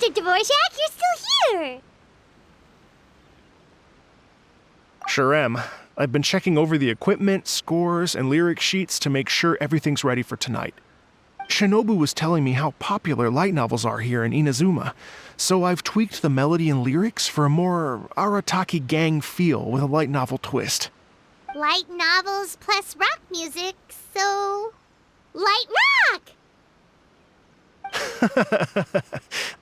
Mr. Dvorjak, you're still here! Sure am. I've been checking over the equipment, scores, and lyric sheets to make sure everything's ready for tonight. Shinobu was telling me how popular light novels are here in Inazuma, so I've tweaked the melody and lyrics for a more Arataki gang feel with a light novel twist. Light novels plus rock music, so... light rock!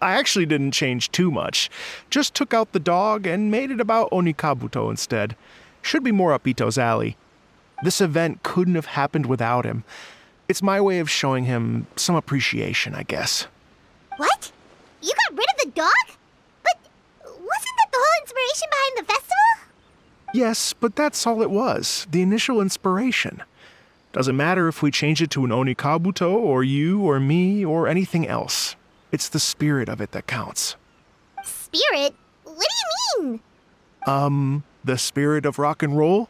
I actually didn't change too much. Just took out the dog and made it about Onikabuto instead. Should be more up Ito's alley. This event couldn't have happened without him. It's my way of showing him some appreciation, I guess. What? You got rid of the dog? But wasn't that the whole inspiration behind the festival? Yes, but that's all it was. The initial inspiration. Doesn't matter if we change it to an Onikabuto, or you, or me, or anything else. It's the spirit of it that counts. Spirit? What do you mean? The spirit of rock and roll?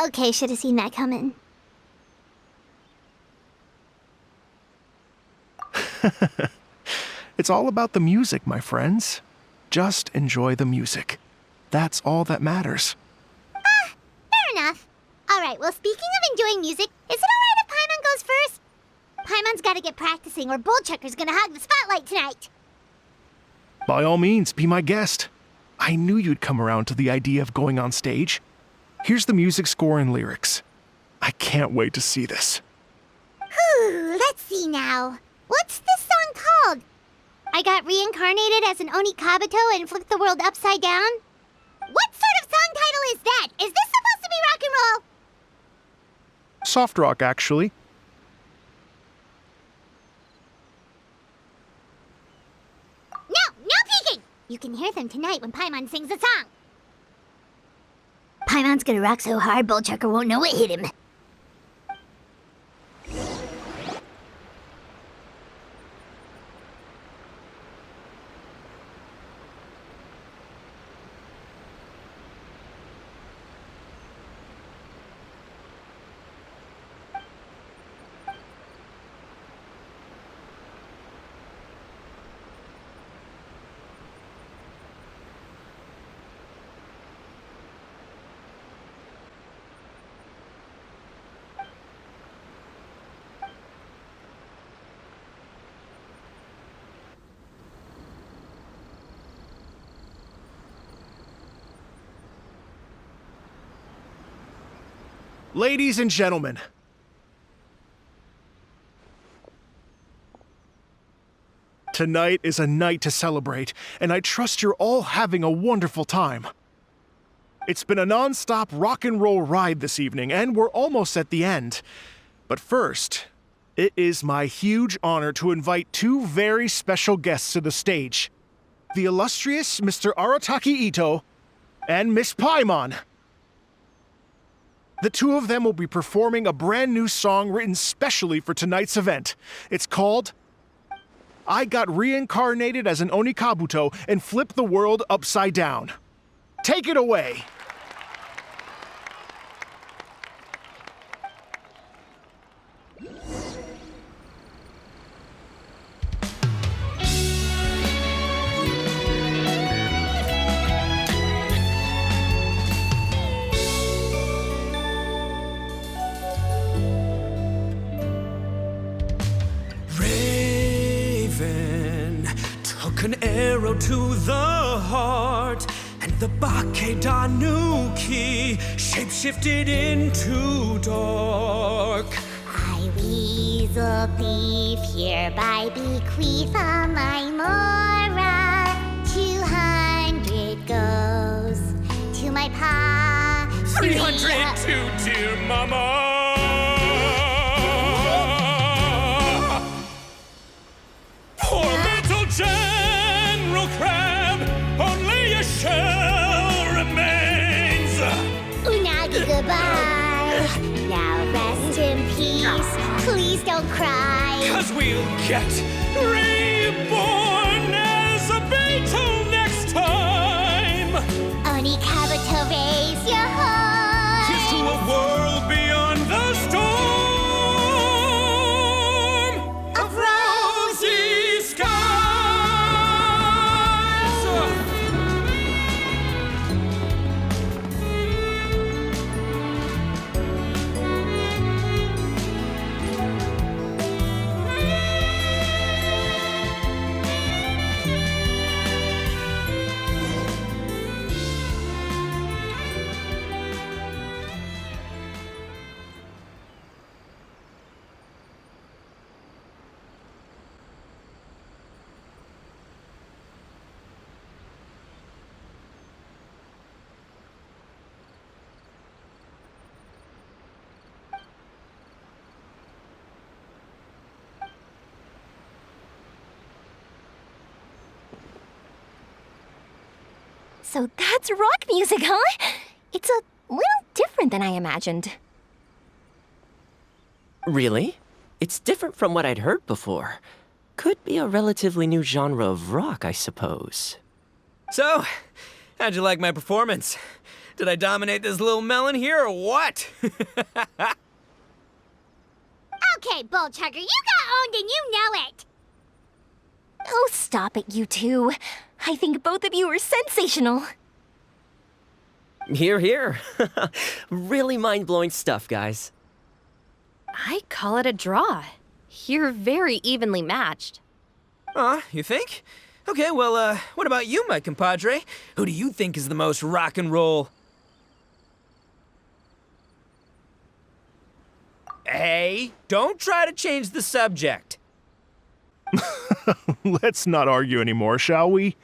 Okay, should have seen that coming. It's all about the music, my friends. Just enjoy the music. That's all that matters. Fair enough. Alright, well, speaking of enjoying music, is it alright if Paimon goes first? Paimon's gotta get practicing or Bullchucker's gonna hog the spotlight tonight. By all means, be my guest. I knew you'd come around to the idea of going on stage. Here's the music score and lyrics. I can't wait to see this. Whew, let's see now. What's this song called? I got reincarnated as an Onikabuto and flipped the world upside down? What sort of song title is that? Is this supposed to be rock and roll? Soft rock, actually. No peeking! You can hear them tonight when Paimon sings a song. Paimon's gonna rock so hard, Bullchucker won't know what hit him. Ladies and gentlemen, tonight is a night to celebrate, and I trust you're all having a wonderful time. It's been a non-stop rock and roll ride this evening, and we're almost at the end. But first, it is my huge honor to invite two very special guests to the stage. The illustrious Mr. Arataki Ito and Miss Paimon. The two of them will be performing a brand new song written specially for tonight's event. It's called I Got Reincarnated as an Onikabuto and Flipped the World Upside Down. Take it away! An arrow to the heart, and the Bakedanuki shapeshifted into dark. I, weasel thief, hereby bequeath all my mora. 200 goes to my pa. 300 to dear mama. Poor little General Crab, only a shell remains. Unagi, goodbye. Now rest in peace. Please don't cry. 'Cause we'll get reborn as a beetle next time. Onikabuto, raise your heart. Here's to a world beyond the storm of rosy skies. So that's rock music, huh? It's a little different than I imagined. Really? It's different from what I'd heard before. Could be a relatively new genre of rock, I suppose. So, how'd you like my performance? Did I dominate this little melon here or what? Okay, Bull Chugger, you got owned and you know it! Oh, stop it, you two. I think both of you are sensational. Here, here. Really mind-blowing stuff, guys. I call it a draw. You're very evenly matched. You think? Okay, well, what about you, my compadre? Who do you think is the most rock and roll? Hey, don't try to change the subject. Let's not argue anymore, shall we?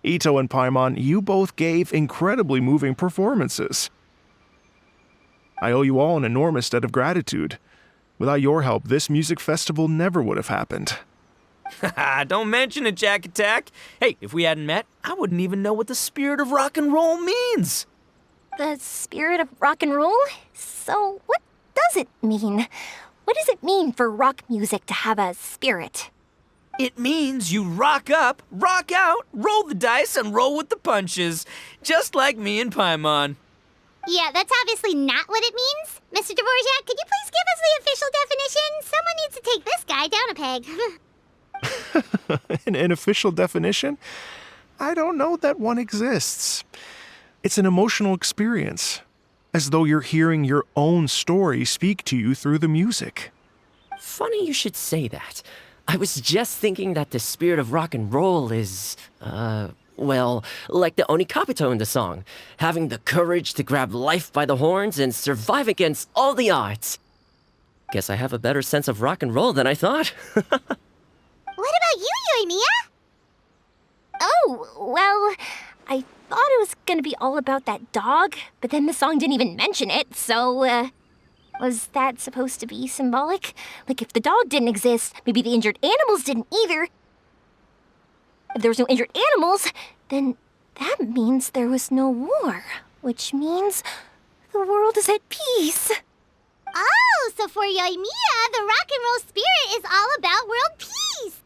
Ito and Paimon, you both gave incredibly moving performances. I owe you all an enormous debt of gratitude. Without your help, this music festival never would have happened. Haha, don't mention it, Jack Attack. Hey, if we hadn't met, I wouldn't even know what the spirit of rock and roll means. The spirit of rock and roll? So what does it mean? What does it mean for rock music to have a spirit? It means you rock up, rock out, roll the dice, and roll with the punches. Just like me and Paimon. Yeah, that's obviously not what it means. Mr. Dvorjak, could you please give us the official definition? Someone needs to take this guy down a peg. An official definition? I don't know that one exists. It's an emotional experience, as though you're hearing your own story speak to you through the music. Funny you should say that. I was just thinking that the spirit of rock and roll is, well, like the Onikabito in the song, having the courage to grab life by the horns and survive against all the odds. Guess I have a better sense of rock and roll than I thought. What about you, Yoimiya? Oh, well, I thought it was gonna be all about that dog, but then the song didn't even mention it, so, was that supposed to be symbolic? Like, if the dog didn't exist, maybe the injured animals didn't either. If there was no injured animals, then that means there was no war, which means the world is at peace. Oh, so for Yoimiya, the rock and roll spirit is all about world peace.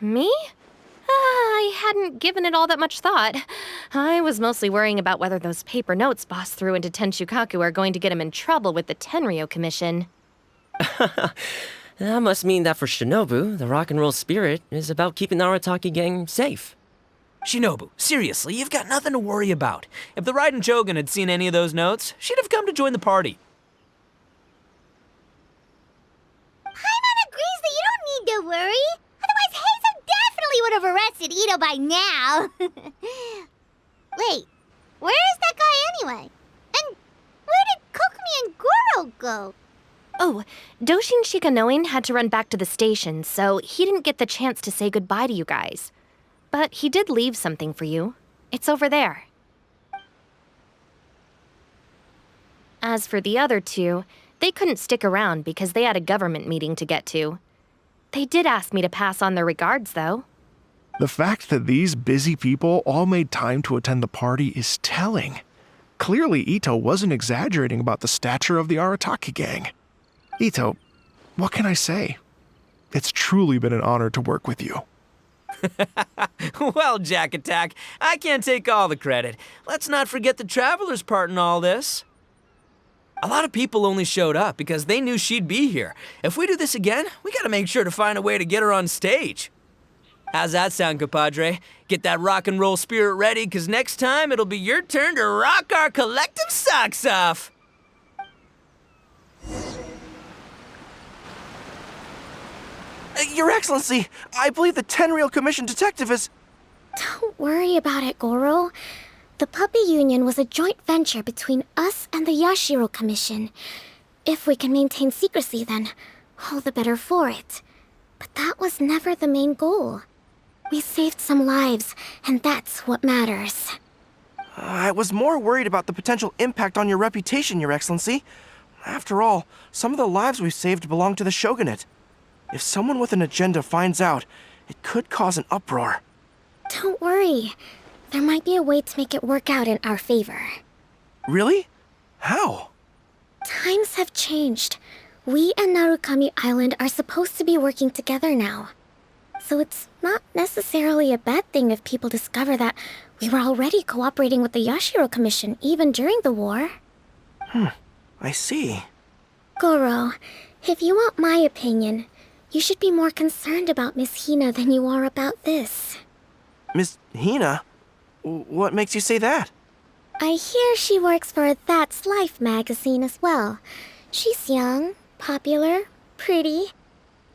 Me? I hadn't given it all that much thought. I was mostly worrying about whether those paper notes Boss threw into Tenshukaku are going to get him in trouble with the Tenryo Commission. That must mean that for Shinobu, the rock and roll spirit is about keeping the Arataki gang safe. Shinobu, seriously, you've got nothing to worry about. If the Raiden Shogun had seen any of those notes, she'd have come to join the party. Paimon agrees that you don't need to worry. Otherwise, Heizo definitely would have arrested Ito by now. Wait, where is that guy anyway? And where did Kokomi and Goro go? Oh, Doshin Shikanoin had to run back to the station, so he didn't get the chance to say goodbye to you guys. But he did leave something for you. It's over there. As for the other two, they couldn't stick around because they had a government meeting to get to. They did ask me to pass on their regards, though. The fact that these busy people all made time to attend the party is telling. Clearly, Ito wasn't exaggerating about the stature of the Arataki gang. Ito, what can I say? It's truly been an honor to work with you. Well, Jack Attack, I can't take all the credit. Let's not forget the Traveler's part in all this. A lot of people only showed up because they knew she'd be here. If we do this again, we gotta make sure to find a way to get her on stage. How's that sound, compadre? Get that rock and roll spirit ready, because next time it'll be your turn to rock our collective socks off. Your Excellency, I believe the Tenryo Commission detective is... Don't worry about it, Goro. The Puppy Union was a joint venture between us and the Yashiro Commission. If we can maintain secrecy, then all the better for it. But that was never the main goal. We saved some lives, and that's what matters. I was more worried about the potential impact on your reputation, Your Excellency. After all, some of the lives we've saved belong to the shogunate. If someone with an agenda finds out, it could cause an uproar. Don't worry. There might be a way to make it work out in our favor. Really? How? Times have changed. We and Narukami Island are supposed to be working together now. So it's not necessarily a bad thing if people discover that we were already cooperating with the Yashiro Commission even during the war. I see. Goro, if you want my opinion, you should be more concerned about Miss Hina than you are about this. Miss Hina? What makes you say that? I hear she works for That's Life magazine as well. She's young, popular, pretty,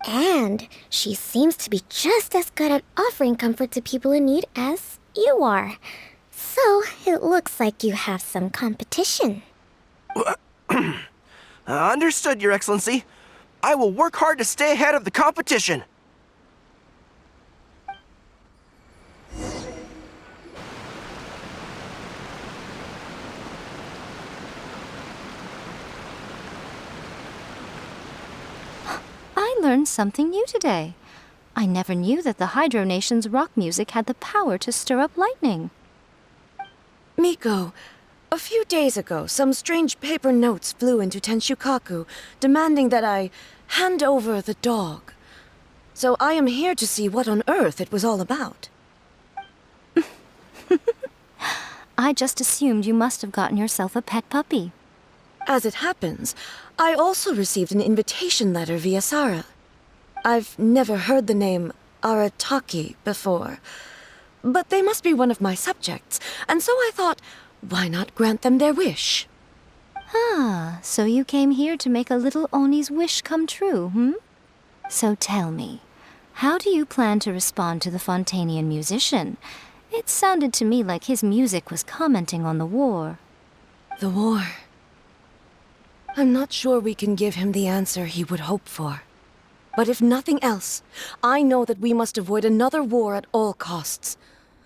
and she seems to be just as good at offering comfort to people in need as you are. So it looks like you have some competition. Understood, Your Excellency. I will work hard to stay ahead of the competition. I learned something new today. I never knew that the Hydro Nation's rock music had the power to stir up lightning. Miko, a few days ago, some strange paper notes flew into Tenshukaku, demanding that I hand over the dog. So I am here to see what on earth it was all about. I just assumed you must have gotten yourself a pet puppy. As it happens, I also received an invitation letter via Sara. I've never heard the name Arataki before, but they must be one of my subjects, and so I thought, why not grant them their wish? Ah, so you came here to make a little Oni's wish come true, hmm? So tell me, how do you plan to respond to the Fontanian musician? It sounded to me like his music was commenting on the war. The war. I'm not sure we can give him the answer he would hope for. But if nothing else, I know that we must avoid another war at all costs.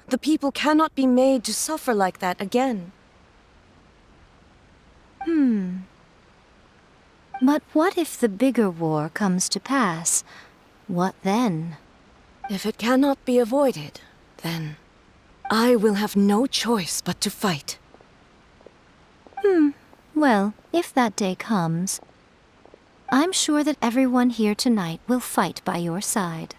The people cannot be made to suffer like that again. But what if the bigger war comes to pass? What then? If it cannot be avoided, then I will have no choice but to fight. Well, if that day comes, I'm sure that everyone here tonight will fight by your side.